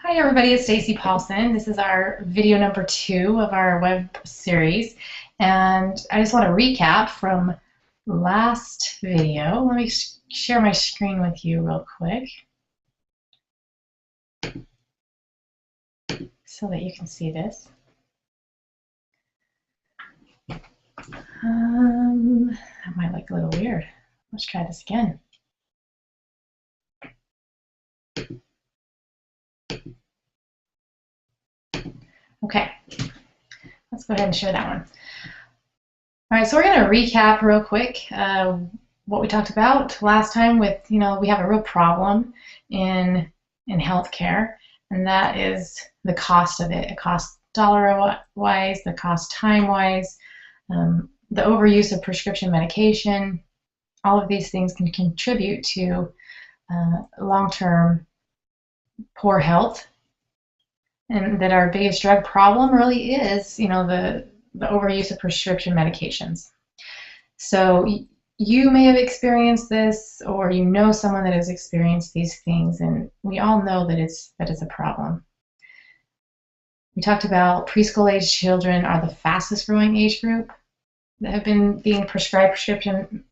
Hi everybody, it's Stacy Paulson. This is our video number 2 of our web series, and I just want to recap from last video. Let me share my screen with you real quick so that you can see this. That might look a little weird. Let's try this again. Okay, let's go ahead and share that one. All right, so we're going to recap real quick what we talked about last time with, we have a real problem in healthcare, and that is the cost of it. It costs dollar-wise, the cost time-wise, the overuse of prescription medication. All of these things can contribute to long-term poor health, and that our biggest drug problem really is, the overuse of prescription medications. So you may have experienced this, or you know someone that has experienced these things, and we all know that it's a problem. We talked about preschool age children are the fastest growing age group that have been being prescribed prescription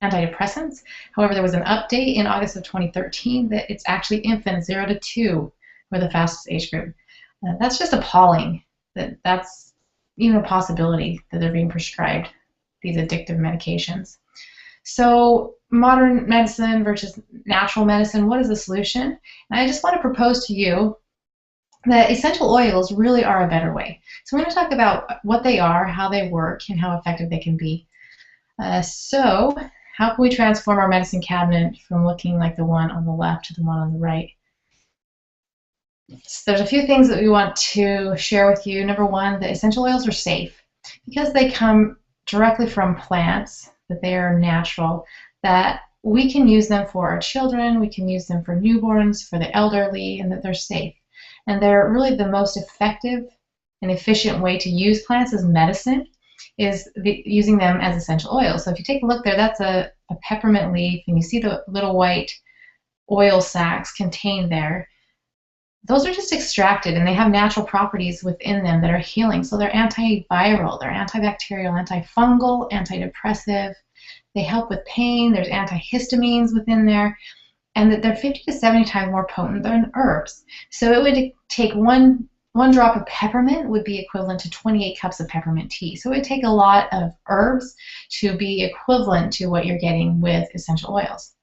antidepressants. However, there was an update in August of 2013 that it's actually infants 0 to 2 were the fastest age group. That's just appalling that that's even a possibility that they're being prescribed these addictive medications. So modern medicine versus natural medicine, what is the solution? And I just want to propose to you that essential oils really are a better way. So we're going to talk about what they are, how they work, and how effective they can be. So how can we transform our medicine cabinet from looking like the one on the left to the one on the right? So there's a few things that we want to share with you. Number one, the essential oils are safe because they come directly from plants, that they are natural, that we can use them for our children, we can use them for newborns, for the elderly, and that they're safe. And they're really the most effective and efficient way to use plants as medicine is using them as essential oils. So if you take a look there, that's a peppermint leaf, and you see the little white oil sacs contained there. Those are just extracted, and they have natural properties within them that are healing. So they're antiviral, they're antibacterial, antifungal, antidepressive. They help with pain. There's antihistamines within there, and that they're 50 to 70 times more potent than herbs. So it would take one drop of peppermint would be equivalent to 28 cups of peppermint tea. So it would take a lot of herbs to be equivalent to what you're getting with essential oils.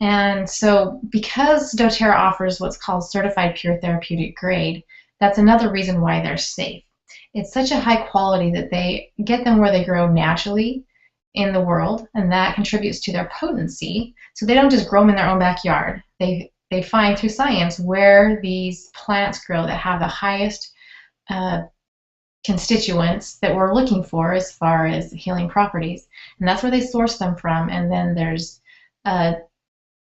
And so because doTERRA offers what's called certified pure therapeutic grade, that's another reason why they're safe. It's such a high quality that they get them where they grow naturally in the world, and that contributes to their potency. So they don't just grow them in their own backyard. They find through science where these plants grow that have the highest constituents that we're looking for as far as healing properties. And that's where they source them from. And then there's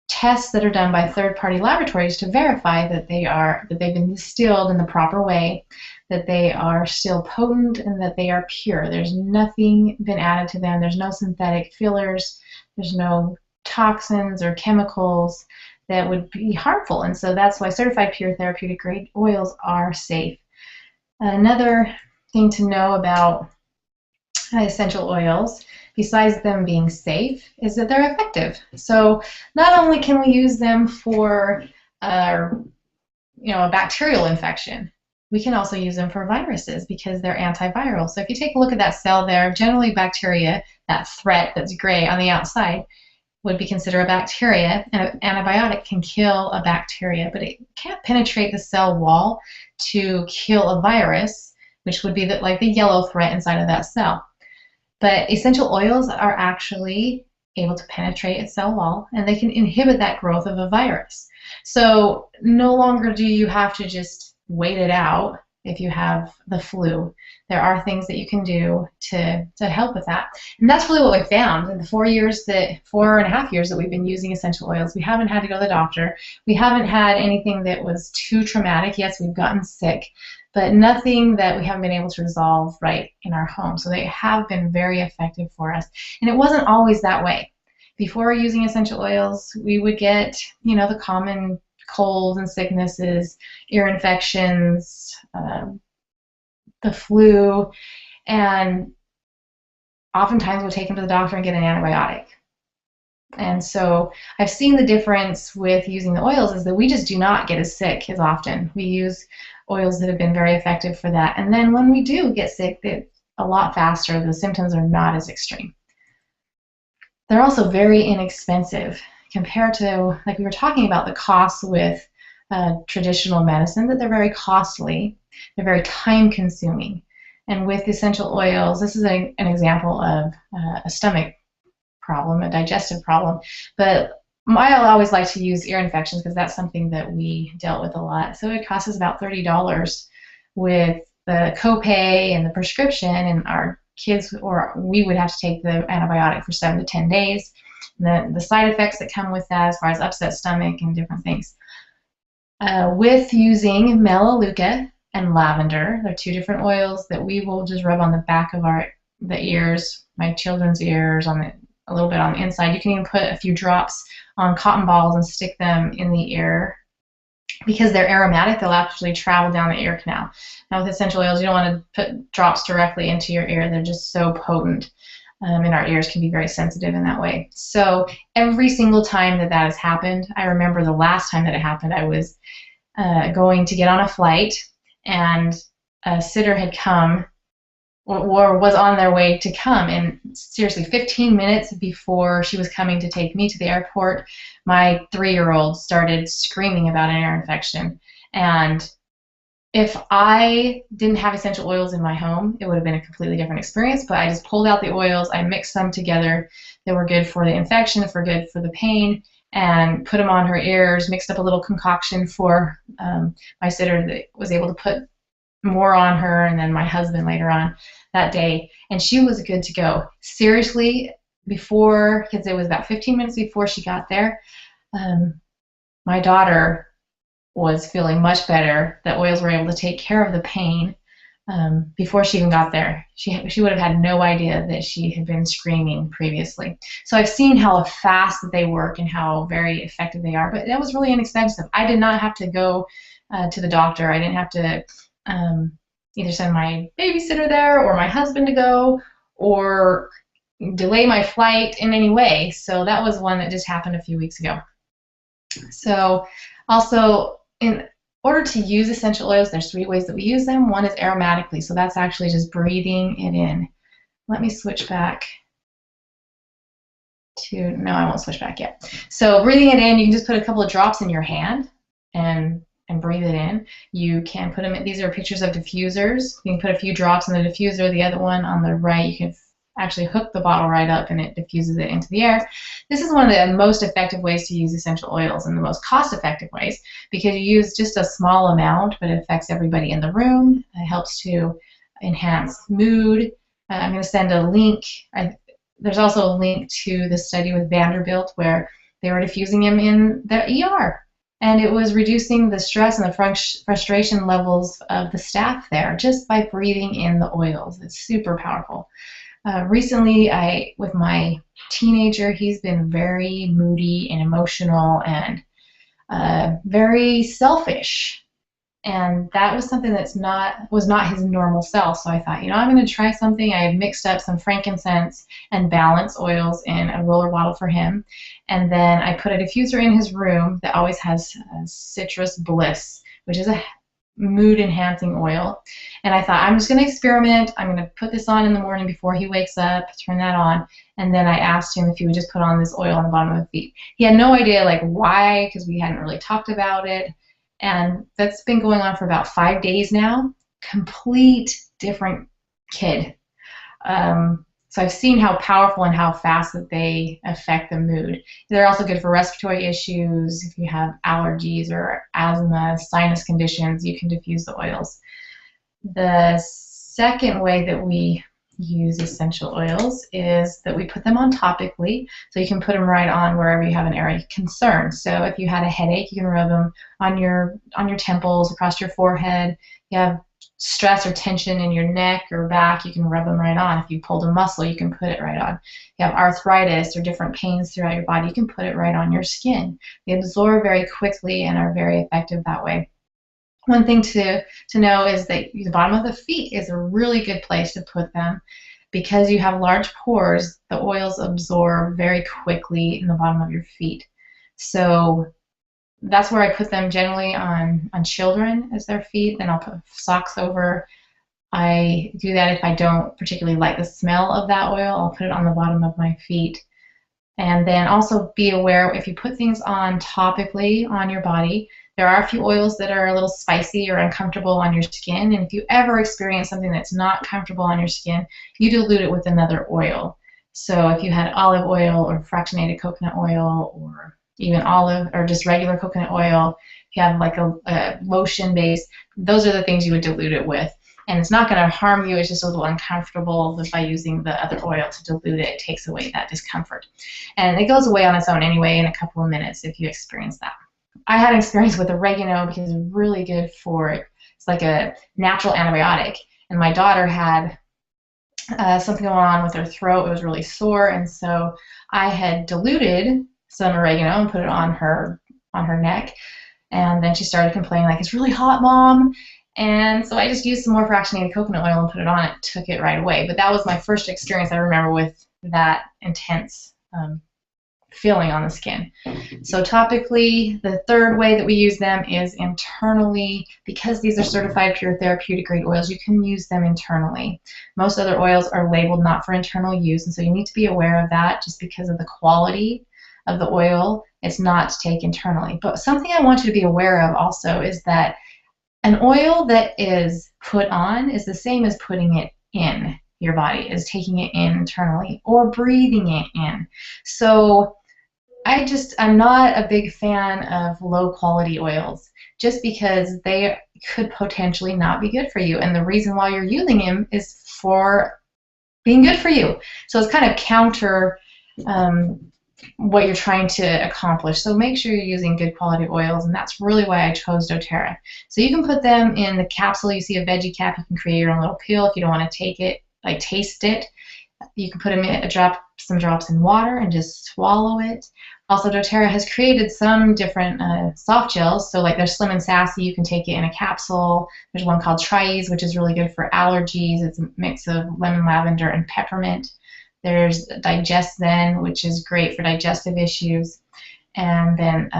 tests that are done by third-party laboratories to verify that they've been distilled in the proper way, that they are still potent, and that they are pure. There's nothing been added to them. There's no synthetic fillers. There's no toxins or chemicals that would be harmful. And so that's why certified pure therapeutic grade oils are safe. Another thing to know about essential oils, besides them being safe, is that they're effective. So not only can we use them for a bacterial infection, we can also use them for viruses because they're antiviral. So if you take a look at that cell there, generally bacteria, that threat that's gray on the outside, would be considered a bacteria, and an antibiotic can kill a bacteria, but it can't penetrate the cell wall to kill a virus, which would be like the yellow threat inside of that cell. But essential oils are actually able to penetrate a cell wall, and they can inhibit that growth of a virus. So no longer do you have to just wait it out if you have the flu. There are things that you can do to help with that. And that's really what we found in the 4.5 years that we've been using essential oils. We haven't had to go to the doctor. We haven't had anything that was too traumatic. Yes, we've gotten sick, but nothing that we haven't been able to resolve right in our home. So they have been very effective for us. And it wasn't always that way. Before using essential oils, we would get, the common colds and sicknesses, ear infections, the flu, and oftentimes we'll take them to the doctor and get an antibiotic. And so I've seen the difference with using the oils is that we just do not get as sick as often. We use oils that have been very effective for that. And then when we do get sick, it's a lot faster. The symptoms are not as extreme. They're also very inexpensive compared to, like we were talking about, the costs with traditional medicine, that they're very costly. They're very time consuming. And with essential oils, this is an example of a stomach problem, a digestive problem. But I always like to use ear infections because that's something that we dealt with a lot. So it costs us about $30 with the copay and the prescription, and our kids, or we would have to take the antibiotic for 7 to 10 days. And the side effects that come with that, as far as upset stomach and different things. With using Melaleuca and lavender, they're two different oils that we will just rub on the back of the ears, my children's ears, a little bit on the inside. You can even put a few drops on cotton balls and stick them in the ear. Because they're aromatic, they'll actually travel down the ear canal. Now with essential oils, you don't want to put drops directly into your ear. They're just so potent, and our ears can be very sensitive in that way. So every single time that has happened, I remember the last time that it happened, I was going to get on a flight, and a sitter had come, or was on their way to come, and seriously, 15 minutes before she was coming to take me to the airport, my 3-year-old started screaming about an ear infection. And if I didn't have essential oils in my home, it would have been a completely different experience, but I just pulled out the oils, I mixed them together. They were good for the infection, good for the pain, and put them on her ears, mixed up a little concoction for my sitter that was able to put more on her, and then my husband later on that day, and she was good to go. Seriously, because it was about 15 minutes before she got there, my daughter was feeling much better. The oils were able to take care of the pain before she even got there. She would have had no idea that she had been screaming previously. So I've seen how fast that they work and how very effective they are, but that was really inexpensive. I did not have to go to the doctor. I didn't have to either send my babysitter there or my husband to go or delay my flight in any way. So that was one that just happened a few weeks ago. So also, in order to use essential oils, there's 3 ways that we use them. One is aromatically, so that's actually just breathing it in. Let me switch back to, no, I won't switch back yet. So breathing it in, you can just put a couple of drops in your hand and breathe it in. You can put them in, these are pictures of diffusers. You can put a few drops in the diffuser. The other one on the right, you can actually hook the bottle right up and it diffuses it into the air. This is one of the most effective ways to use essential oils and the most cost-effective ways, because you use just a small amount, but it affects everybody in the room. It helps to enhance mood. I'm going to send a link. There's also a link to the study with Vanderbilt where they were diffusing them in the ER. And it was reducing the stress and the frustration levels of the staff there just by breathing in the oils. It's super powerful. Recently, with my teenager, he's been very moody and emotional and very selfish. And that was something was not his normal self. So I thought, I'm going to try something. I mixed up some frankincense and balance oils in a roller bottle for him. And then I put a diffuser in his room that always has Citrus Bliss, which is a mood-enhancing oil. And I thought, I'm just going to experiment. I'm going to put this on in the morning before he wakes up, turn that on. And then I asked him if he would just put on this oil on the bottom of his feet. He had no idea, why, because we hadn't really talked about it. And that's been going on for about 5 days now. Complete different kid. So I've seen how powerful and how fast that they affect the mood. They're also good for respiratory issues. If you have allergies or asthma, sinus conditions, you can diffuse the oils. The second way that we use essential oils is that we put them on topically, so you can put them right on wherever you have an area of concern. So if you had a headache, you can rub them on your temples, across your forehead. You have stress or tension in your neck or back, you can rub them right on. If you pulled a muscle, you can put it right on. If you have arthritis or different pains throughout your body, you can put it right on your skin. They absorb very quickly and are very effective that way. One thing to know is that the bottom of the feet is a really good place to put them. Because you have large pores, the oils absorb very quickly in the bottom of your feet. So that's where I put them generally on children as their feet. Then I'll put socks over. I do that if I don't particularly like the smell of that oil. I'll put it on the bottom of my feet. And then also be aware if you put things on topically on your body, there are a few oils that are a little spicy or uncomfortable on your skin. And if you ever experience something that's not comfortable on your skin, you dilute it with another oil. So if you had olive oil or fractionated coconut oil or even olive or just regular coconut oil, if you have like a lotion base, those are the things you would dilute it with. And it's not going to harm you, it's just a little uncomfortable by using the other oil to dilute it. It takes away that discomfort. And it goes away on its own anyway in a couple of minutes if you experience that. I had experience with oregano because it's really good for it. It's like a natural antibiotic. And my daughter had something going on with her throat. It was really sore, and so I had diluted some oregano and put it on her neck. And then she started complaining, like, it's really hot, Mom. And so I just used some more fractionated coconut oil and put it on. It took it right away. But that was my first experience I remember with that intense feeling on the skin. So topically, the third way that we use them is internally. Because these are certified pure therapeutic grade oils, you can use them internally. Most other oils are labeled not for internal use, and so you need to be aware of that just because of the quality of the oil. It's not to take internally. But something I want you to be aware of also is that an oil that is put on is the same as putting it in your body, is taking it in internally or breathing it in. So I'm not a big fan of low quality oils just because they could potentially not be good for you. And the reason why you're using them is for being good for you. So it's kind of counter what you're trying to accomplish. So make sure you're using good quality oils, and that's really why I chose doTERRA. So you can put them in the capsule. You see a veggie cap, you can create your own little pill if you don't want to take it, like taste it. You can put them in some drops in water and just swallow it. Also, doTERRA has created some different soft gels. So like there's Slim and Sassy, you can take it in a capsule. There's one called Tri-Ease, which is really good for allergies. It's a mix of lemon, lavender, and peppermint. There's Digest Zen, which is great for digestive issues. And then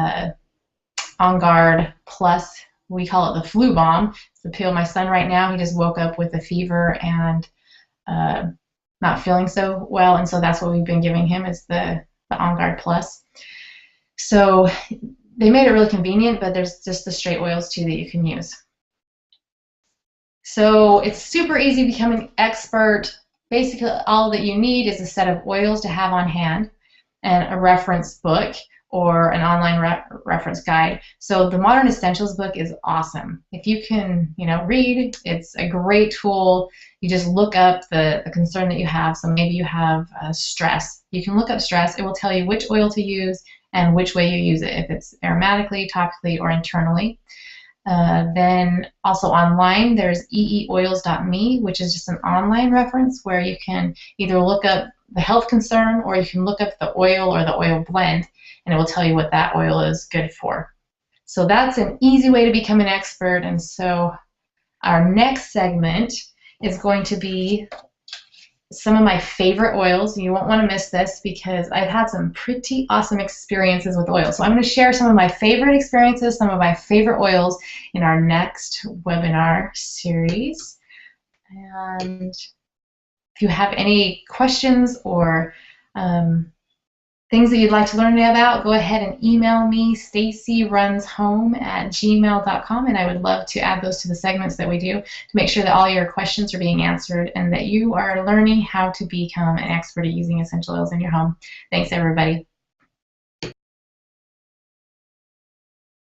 On Guard Plus, we call it the Flu Bomb. It's the pill. My son right now, he just woke up with a fever and not feeling so well, and so that's what we've been giving him is the On Guard Plus. So they made it really convenient, but there's just the straight oils too that you can use. So it's super easy to become an expert. Basically, all that you need is a set of oils to have on hand and a reference book or an online reference guide. So the Modern Essentials book is awesome. If you can, read, it's a great tool. You just look up the concern that you have. So maybe you have stress. You can look up stress. It will tell you which oil to use and which way you use it, if it's aromatically, topically, or internally. Then also online, there's eeoils.me, which is just an online reference where you can either look up the health concern or you can look up the oil or the oil blend, and it will tell you what that oil is good for. So that's an easy way to become an expert. And so our next segment is going to be some of my favorite oils. You won't want to miss this because I've had some pretty awesome experiences with oils. So I'm going to share some of my favorite experiences, some of my favorite oils in our next webinar series. And if you have any questions or things that you'd like to learn about, go ahead and email me, stacyruns.home@gmail.com, and I would love to add those to the segments that we do to make sure that all your questions are being answered and that you are learning how to become an expert at using essential oils in your home. Thanks, everybody.